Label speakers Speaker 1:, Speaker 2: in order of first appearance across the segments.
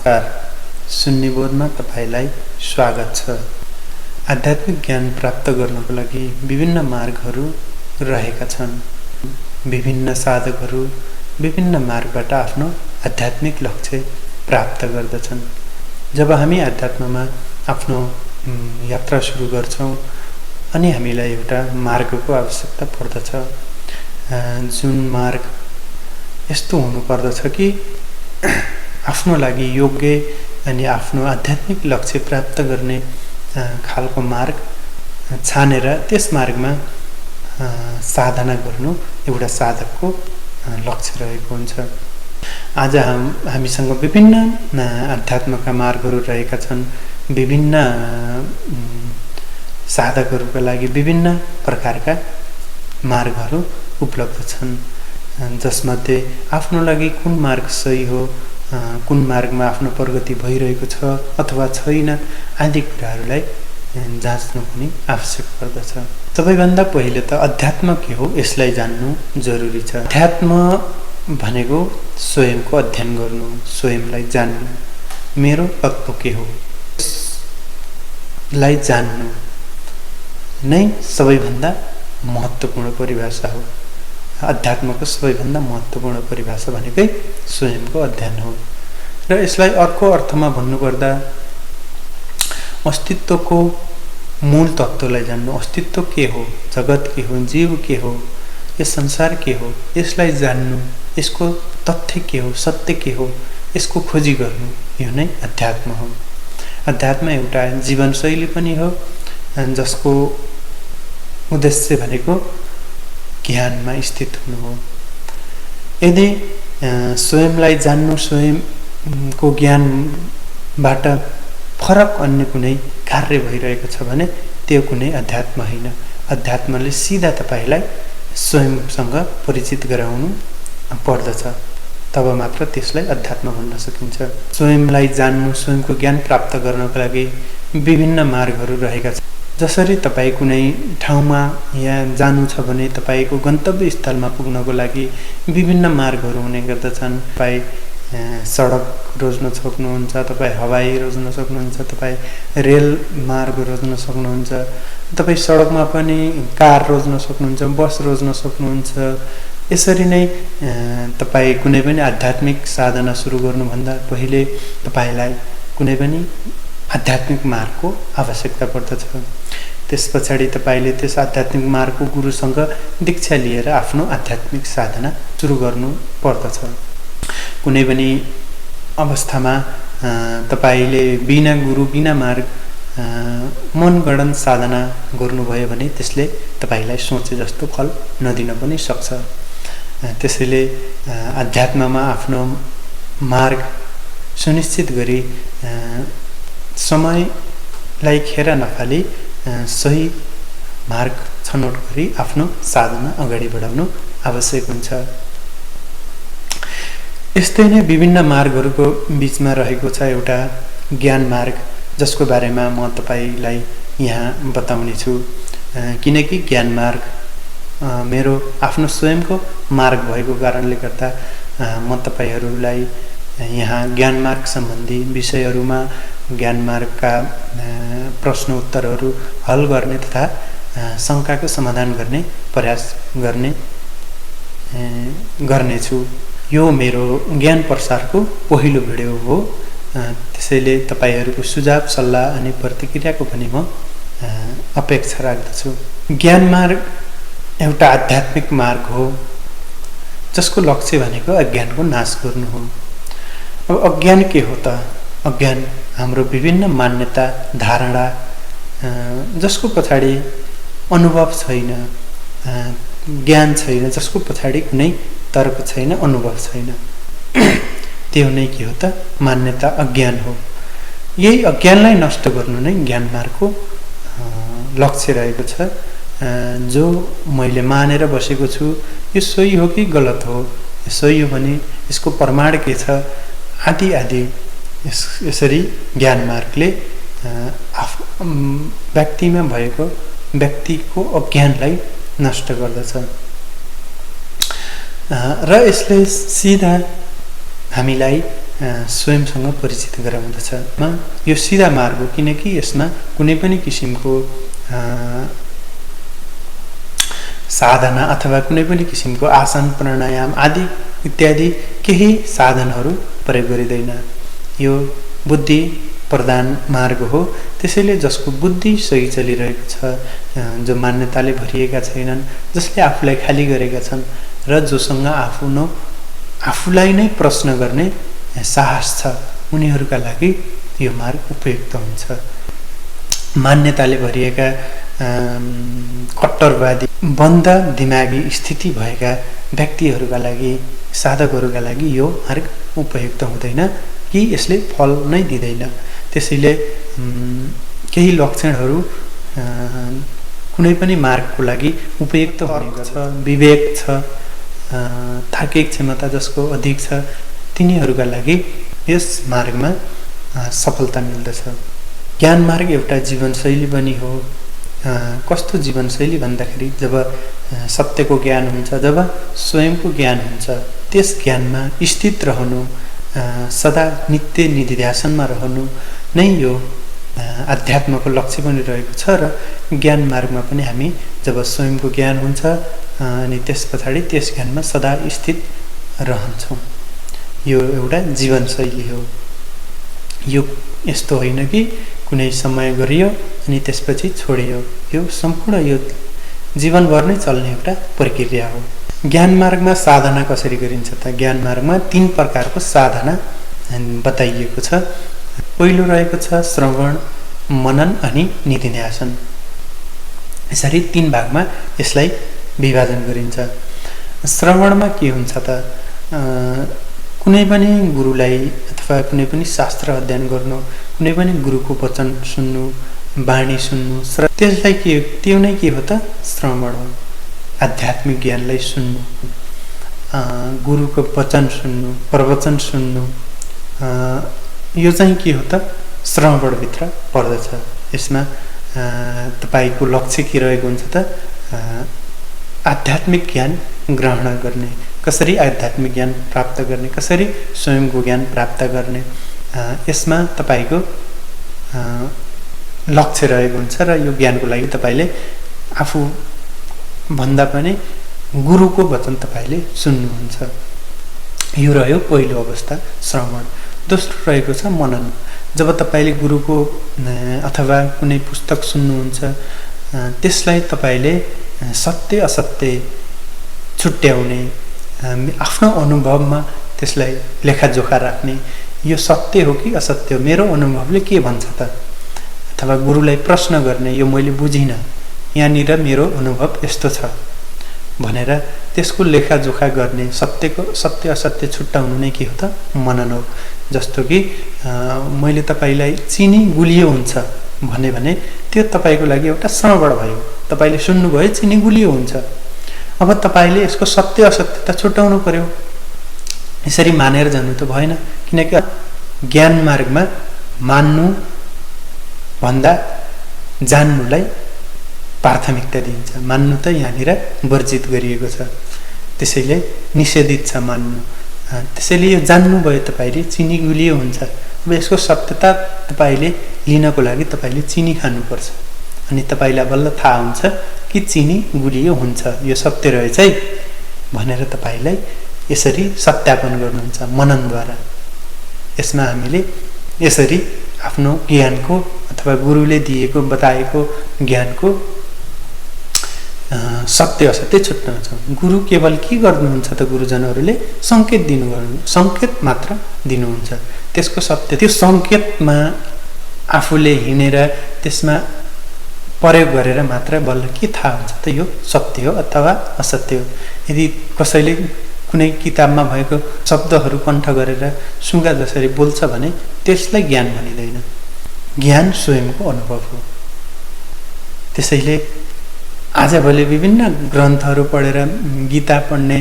Speaker 1: नमस्कार। सुन्निबोधमा तपाईलाई स्वागत छ। आध्यात्मिक ज्ञान प्राप्त गर्नको लागि विभिन्न मार्गहरू रहेका छन्। विभिन्न साधकहरू विभिन्न मार्गबाट आफ्नो आध्यात्मिक लक्ष्य प्राप्त गर्दछन्। जब हामी आध्यात्ममा आफ्नो यात्रा सुरु गर्छौं अनि हामीलाई एउटा मार्गको आवश्यकता पर्दछ, जुन मार्ग यस्तो हुनुपर्दछ कि आफ्नो लागि योग्य अनि आफ्नो आध्यात्मिक लक्ष्य प्राप्त गर्ने खालको मार्ग छानेर त्यस मार्गमा साधना गर्नु एउटा साधकको लक्ष्य रहेको हुन्छ। आज हामीसँग विभिन्न आध्यात्मका मार्गहरू रहेका छन्। विभिन्न साधकहरूका लागि विभिन्न प्रकारका मार्गहरू उपलब्ध छन्, जसमध्ये आफ्नो लागि कुन मार्ग सही हो, कुन मार्गमा आफ्नो प्रगति भइरहेको छ अथवा छैन आदि कुराहरूलाई जाँच्नु पनि आवश्यक पर्दछ। सबैभन्दा पहिले त अध्यात्म के हो यसलाई जान्नु जरुरी छ। अध्यात्म भनेको स्वयंको अध्ययन गर्नु, स्वयंलाई जान्नु, मेरो तत्त्व के हो यसलाई जान्नु नै सबैभन्दा महत्त्वपूर्ण परिभाषा हो। अध्यात्मको सबैभन्दा महत्त्वपूर्ण परिभाषा भनेकै स्वयंको अध्ययन हो। र यसलाई अर्को अर्थमा भन्नुपर्दा अस्तित्वको मूल तत्त्वलाई जान्नु। अस्तित्व के हो, जगत के हो, जीव के हो, यस संसार के हो, यसलाई जान्नु, यसको तथ्य के हो, सत्य के हो, यसको खोजी गर्नु, यो नै अध्यात्म हो। अध्यात्म एउटा जीवनशैली पनि हो, जसको उद्देश्य भनेको ज्ञानमा स्थित हुनु हो। यदि स्वयंलाई जान्नु, स्वयंको ज्ञानबाट फरक अन्य कुनै कार्य भइरहेको छ भने त्यो कुनै अध्यात्म होइन। अध्यात्मले सिधा तपाईलाई स्वयंसँग परिचित गराउनु पर्दछ, तब मात्र त्यसलाई अध्यात्म भन्न सकिन्छ। स्वयंलाई जान्नु, स्वयंको ज्ञान प्राप्त गर्नको लागि विभिन्न मार्गहरू रहेका छन्। जसरी तपाई कुनै ठाउँमा या जानु छ भने तपाईको गन्तव्य स्थलमा पुग्नको लागि विभिन्न मार्गहरू हुने गर्दछन्। तपाई सडक रोज्न सक्नुहुन्छ, तपाई हवाई रोज्न सक्नुहुन्छ, तपाई रेल मार्ग रोज्न सक्नुहुन्छ, तपाई सडकमा पनि कार रोज्न सक्नुहुन्छ, बस रोज्न सक्नुहुन्छ। यसरी नै तपाई कुनै पनि आध्यात्मिक साधना सुरु गर्नुभन्दा पहिले तपाईलाई कुनै पनि आध्यात्मिक मार्गको आवश्यकता पर्दछ। त्यसपछाडि तपाईले त्यस आध्यात्मिक मार्गको गुरुसँग दीक्षा लिएर आफ्नो आध्यात्मिक साधना सुरु गर्नु पर्दछ। कुनै पनि अवस्थामा तपाईले बिना गुरु बिना मार्ग मनगढन साधना गर्नुभयो भने त्यसले तपाईलाई सोचे जस्तो फल नदिन पनि सक्छ। त्यसैले अध्यात्ममा आफ्नो मार्ग सुनिश्चित गरी समयलाई खेर नफाली सही मार्ग छनौट गरी आफ्नो साधना अगाडि बढाउनु आवश्यक हुन्छ। यस्तै नै विभिन्न मार्गहरूको बीचमा रहेको छ एउटा ज्ञान मार्ग, जसको बारेमा म तपाईलाई यहाँ बताउने छु। किनकि ज्ञान मार्ग मेरो आफ्नो स्वयंको मार्ग भएको कारणले गर्दा म तपाईहरूलाई यहाँ ज्ञान मार्ग सम्बन्धी विषयहरूमा ज्ञान मार्गका प्रश्न उत्तरहरू हल गर्ने तथा शंकाको समाधान गर्ने प्रयास गर्नेछु। यो मेरो ज्ञान प्रसारको पहिलो भिडियो हो। त्यसैले तपाईहरूको सुझाव सल्लाह अनि प्रतिक्रियाको पनि म अपेक्षा राख्दछु। ज्ञान मार्ग एउटा आध्यात्मिक मार्ग हो, जसको लक्ष्य भनेको अज्ञानको नाश गर्नु हो। अब अज्ञान के हो त? अज्ञान हाम्रो विभिन्न मान्यता धारणा, जसको पछाडि अनुभव छैन, ज्ञान छैन, जसको पछाडि कुनै तर्क छैन, अनुभव छैन, त्यो नै के हो त? मान्यता, अज्ञान हो। यही अज्ञानलाई नष्ट गर्नु नै ज्ञान मार्गको लक्ष्य रहेको छ। जो मैले मानेर बसेको छु यो सही हो कि गलत हो, यो सही हो भने यसको प्रमाण के छ आदि आदि, यसरी ज्ञान मार्गले व्यक्तिमा भएको व्यक्तिको अज्ञानलाई नष्ट गर्दछ र यसले सिधा हामीलाई स्वयंसँग परिचित गराउँदछ। यो सिधा मार्ग हो, किनकि यसमा कुनै पनि किसिमको साधना अथवा कुनै पनि किसिमको आसन प्राणायाम आदि इत्यादि केही साधनहरू प्रयोग गरिँदैन। यो बुद्धि प्रधान मार्ग हो। त्यसैले जसको बुद्धि सही चलिरहेको छ, जो मान्यताले भरिएका छैनन्, जसले आफूलाई खाली गरेका छन् र जोसँग आफूलाई नै प्रश्न गर्ने साहस छ, उनीहरूका लागि यो मार्ग उपयुक्त हुन्छ। मान्यताले भरिएका कट्टरवादी बन्द दिमागी स्थिति भएका व्यक्तिहरूका लागि, साधकहरूका लागि यो मार्ग उपयुक्त हुँदैन कि यसले फल नै दिँदैन। त्यसैले केही लक्षणहरू कुनै पनि मार्गको लागि उपयुक्त हुने छ। विवेक छ, तार्किक क्षमता जसको अधिक छ, तिनीहरूका लागि यस मार्गमा सफलता मिल्दछ। ज्ञान मार्ग एउटा जीवनशैली पनि हो। कस्तो जीवनशैली भन्दाखेरि जब सत्यको ज्ञान हुन्छ, जब स्वयंको ज्ञान हुन्छ, त्यस ज्ञानमा स्थित रहनु, सदा नित्य निधिध्यासनमा रहनु नै यो अध्यात्मको लक्ष्य पनि रहेको छ। र ज्ञान मार्गमा पनि हामी जब स्वयंको ज्ञान हुन्छ अनि त्यस पछाडि त्यस ज्ञानमा सदा स्थित रहन्छौँ। यो एउटा जीवनशैली हो। यो यस्तो होइन कि कुनै समय गरियो अनि त्यसपछि छोडियो। यो सम्पूर्ण यो जीवनभर नै चल्ने एउटा प्रक्रिया हो। ज्ञान मार्गमा साधना कसरी गरिन्छ त? ज्ञान मार्गमा 3 प्रकारको साधना बताइएको छ। पहिलो रहेको छ श्रवण, मनन अनि निधिध्यासन। यसरी 3 भागमा यसलाई विभाजन गरिन्छ। श्रवणमा के हुन्छ त? कुनै पनि गुरुलाई अथवा कुनै पनि शास्त्र अध्ययन गर्नु, कुनै पनि गुरुको वचन सुन्नु, वाणी सुन्नु, त्यसलाई त्यो नै के हो त? श्रवण हो। आध्यात्मिक ज्ञानलाई सुन्नु, गुरुको वचन सुन्नु, प्रवचन सुन्नु, यो चाहिँ के हो त? श्रवणभित्र पर्दछ। यसमा तपाईको लक्ष्य के रहेको हुन्छ त? आध्यात्मिक ज्ञान ग्रहण गर्ने, कसरी आध्यात्मिक ज्ञान प्राप्त गर्ने, कसरी स्वयंको ज्ञान प्राप्त गर्ने, यसमा तपाईको लक्ष्य रहेको हुन्छ। र यो ज्ञानको लागि तपाईले आफू भन्दा पनि गुरुको वचन तपाईले सुन्नुहुन्छ। यो रह्यो पहिलो अवस्था श्रवण। दोस्रो रहेको छ मनन। जब तपाईले गुरुको अथवा कुनै पुस्तक सुन्नुहुन्छ, त्यसलाई तपाईले सत्य असत्य छुट्याउने, आफ्नो अनुभवमा त्यसलाई लेखाजोखा राख्ने, यो सत्य हो कि असत्य हो, मेरो अनुभवले के भन्छ त? अथवा गुरुलाई प्रश्न गर्ने, यो मैले बुझिनँ, यहाँनिर मेरो अनुभव यस्तो छ भनेर त्यसको लेखाजोखा गर्ने, सत्य असत्य छुट्याउनु नै के हो त? मनन हो। जस्तो कि मैले तपाईलाई चिनी गुलियो हुन्छ भने त्यो तपाईको लागि एउटा श्रवण भयो। तपाईले सुन्नुभयो चिनी गुलियो हुन्छ। अब तपाईले यसको सत्य असत्यता छुट्याउनु पर्यो। यसरी मानेर जानु त भएन, किनकि ज्ञान मार्गमा मान्नु भन्दा जान्नुलाई प्राथमिकता दिन्छ। मान्नु त यहाँनिर वर्जित गरिएको छ, त्यसैले निषेधित छ मान्नु। त्यसैले यो जान्नुभयो तपाईले चिनी गुलियो हुन्छ। अब यसको सत्यता तपाईले लिनको लागि तपाईले चिनी खानुपर्छ, अनि तपाईलाई बल्ल थाहा हुन्छ कि चिनी गुलियो हुन्छ, यो सत्य रहेछ है भनेर तपाईलाई यसरी सत्यापन गर्नुहुन्छ मननद्वारा। यसमा हामीले यसरी आफ्नो ज्ञानको अथवा गुरुले दिएको बताएको ज्ञानको सत्य असत्य छुट्याउँछौँ। गुरु केवल के गर्नुहुन्छ त? गुरुजनहरूले सङ्केत मात्र दिनुहुन्छ। त्यसको सत्य, त्यो सङ्केतमा आफूले हिँडेर त्यसमा प्रयोग गरेर मात्र बल्ल के थाहा हुन्छ त यो सत्य हो अथवा असत्य हो। यदि कसैले कुनै किताबमा भएको शब्दहरू कण्ठ गरेर सुगा जसरी बोल्छ भने त्यसलाई ज्ञान भनिँदैन। ज्ञान स्वयंको अनुभव हो। त्यसैले आजभोलि विभिन्न ग्रन्थहरू पढेर, गीता पढ्ने,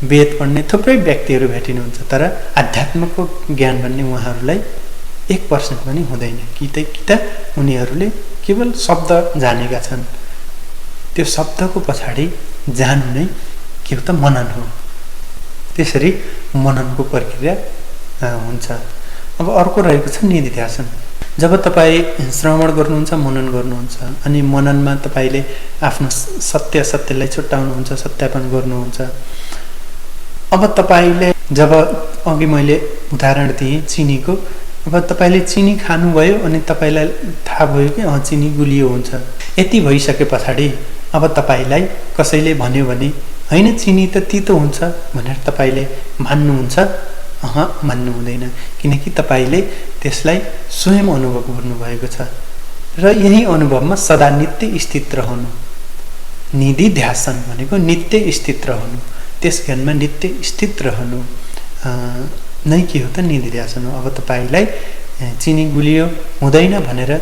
Speaker 1: वेद पढ्ने थुप्रै व्यक्तिहरू भेटिनुहुन्छ, तर आध्यात्मको ज्ञान भन्ने उहाँहरूलाई 1% पनि हुँदैन। कि त उनीहरूले केवल शब्द जानेका छन्। त्यो शब्दको पछाडि जानु नै के हो त? मनन हो। त्यसरी मननको प्रक्रिया हुन्छ। अब अर्को रहेको छ निधिध्यासन। जब तपाईँ श्रवण गर्नुहुन्छ, मनन गर्नुहुन्छ, अनि मननमा तपाईँले आफ्नो सत्यलाई छुट्याउनुहुन्छ, सत्यापन गर्नुहुन्छ। अब तपाईँले जब अघि मैले उदाहरण दिएँ चिनीको, अब तपाईँले चिनी खानुभयो अनि तपाईँलाई थाहा भयो कि चिनी गुलियो हुन्छ। यति भइसके पछाडि अब तपाईँलाई कसैले भन्यो भने होइन चिनी त तितो हुन्छ भनेर तपाईँले मान्नुहुन्छ? मान्नु हुँदैन, किनकि तपाईँले त्यसलाई स्वयं अनुभव गर्नुभएको छ र यही अनुभवमा सदा नित्य स्थित रहनु। निधिध्यासन भनेको नित्य स्थित रहनु, त्यस ज्ञानमा नित्य स्थित रहनु नै के हो त निधिध्यासन हो। अब तपाईँलाई चिनी गुलियो हुँदैन भनेर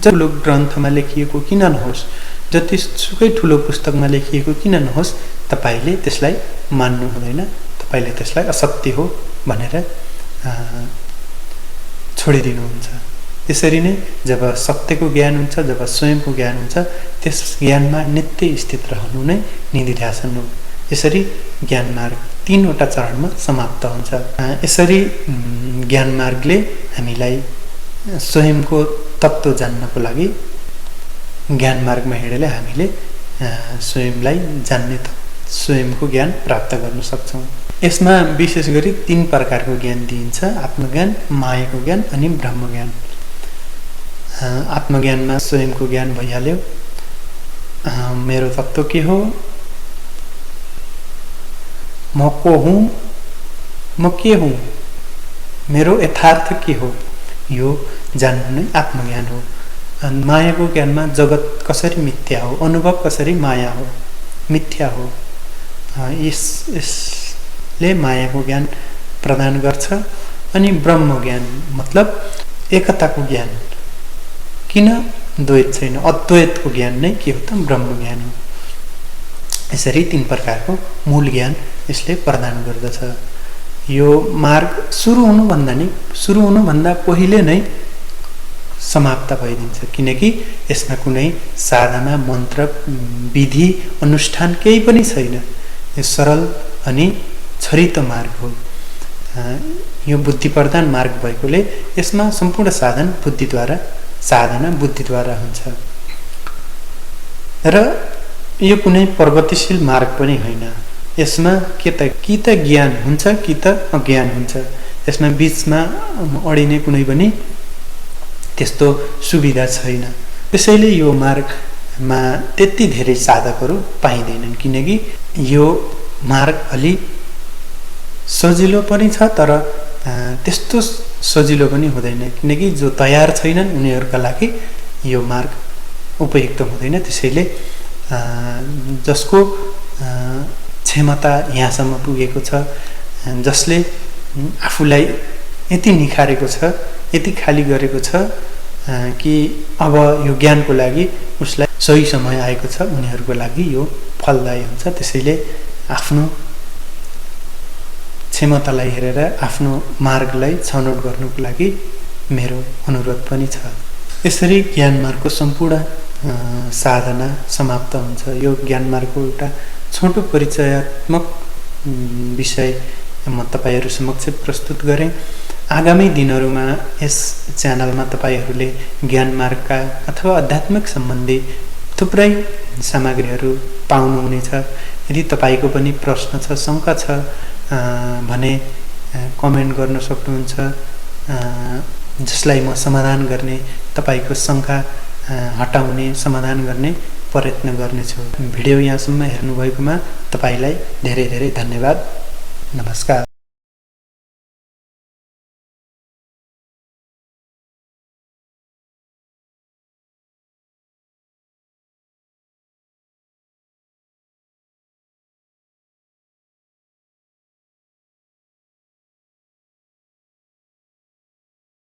Speaker 1: ठुलो ग्रन्थमा लेखिएको किन नहोस्, जतिसुकै ठुलो पुस्तकमा लेखिएको किन नहोस्, तपाईँले त्यसलाई मान्नु हुँदैन, तपाईँले त्यसलाई असत्य हो भनेर छोडिदिनुहुन्छ। त्यसरी नै जब सत्यको ज्ञान हुन्छ, जब स्वयंको ज्ञान हुन्छ, त्यस ज्ञानमा नित्य स्थित रहनु नै निधिध्यासन हो। यसरी ज्ञान मार्ग 3वटा चरणमा समाप्त हुन्छ। यसरी ज्ञान मार्गले हामीलाई स्वयंको तत्त्व जान्नको लागि ज्ञान मार्गमा हिँडेर हामीले स्वयंलाई जान्ने स्वयंको ज्ञान प्राप्त गर्न सक्छौँ। यसमा विशेष गरी 3 प्रकारको ज्ञान दिइन्छ: आत्मज्ञान, मायाको ज्ञान अनि ब्रह्मज्ञान। आत्मज्ञानमा स्वयंको ज्ञान भइहाल्यो। मेरो तत्त्व के हो, म को हुँ, म के हुँ, मेरो यथार्थ के हो, यो जान्नु नै आत्मज्ञान हो। मायाको ज्ञानमा जगत कसरी मिथ्या हो, अनुभव कसरी माया हो, मिथ्या हो, यसले मायाको ज्ञान प्रदान गर्छ। अनि ब्रह्म ज्ञान मतलब एकताको ज्ञान, किन द्वैत छैन, अद्वैतको ज्ञान नै के हो त ब्रह्म ज्ञान हो। यसरी 3 प्रकारको मूल ज्ञान यसले प्रदान गर्दछ। यो मार्ग सुरु हुनुभन्दा पहिले नै समाप्त भइदिन्छ, किनकि यसमा कुनै साधना, मन्त्र, विधि, अनुष्ठान केही पनि छैन। यो सरल अनि छरितो मार्ग हो। यो बुद्धि प्रधान मार्ग भएकोले यसमा सम्पूर्ण साधना बुद्धिद्वारा हुन्छ। र यो कुनै प्रगतिशील मार्ग पनि होइन। यसमा कि त ज्ञान हुन्छ कि त अज्ञान हुन्छ। यसमा बीचमा अडिने कुनै पनि त्यस्तो सुविधा छैन। त्यसैले यो मार्गमा त्यति धेरै साधकहरू पाइँदैनन्, किनकि यो मार्ग अलि सजिलो पनि छ तर त्यस्तो सजिलो पनि हुँदैन, किनकि जो तयार छैनन् उनीहरूका लागि यो मार्ग उपयुक्त हुँदैन। त्यसैले जसको क्षमता यहाँसम्म पुगेको छ, जसले आफूलाई यति निखारेको छ, यति खाली गरेको छ कि अब यो ज्ञानको लागि उसलाई सही समय आएको छ, उनीहरूको लागि यो फलदायी हुन्छ। त्यसैले आफ्नो क्षमतालाई हेरेर आफ्नो मार्गलाई छनौट गर्नुको लागि मेरो अनुरोध पनि छ। यसरी ज्ञान मार्गको सम्पूर्ण साधना समाप्त हुन्छ। यो ज्ञान मार्गको एउटा छोटो परिचयात्मक विषय म तपाईहरु समक्ष प्रस्तुत गरेँ। आगामी दिनहरूमा यस च्यानलमा तपाईहरुले ज्ञान मार्गका अथवा आध्यात्मिक सम्बन्धी थुप्रै सामग्रीहरू पाउनुहुनेछ। यदि तपाईको पनि प्रश्न छ, शंका छ भने कमेन्ट गर्न सक्नुहुन्छ, जसलाई म समाधान गर्ने, तपाईको शंका हटाउने, समाधान गर्ने प्रयत्न गर्नेछु। भिडियो यहाँसम्म हेर्नुभएकोमा तपाईलाई धेरै धेरै धन्यवाद। नमस्कार।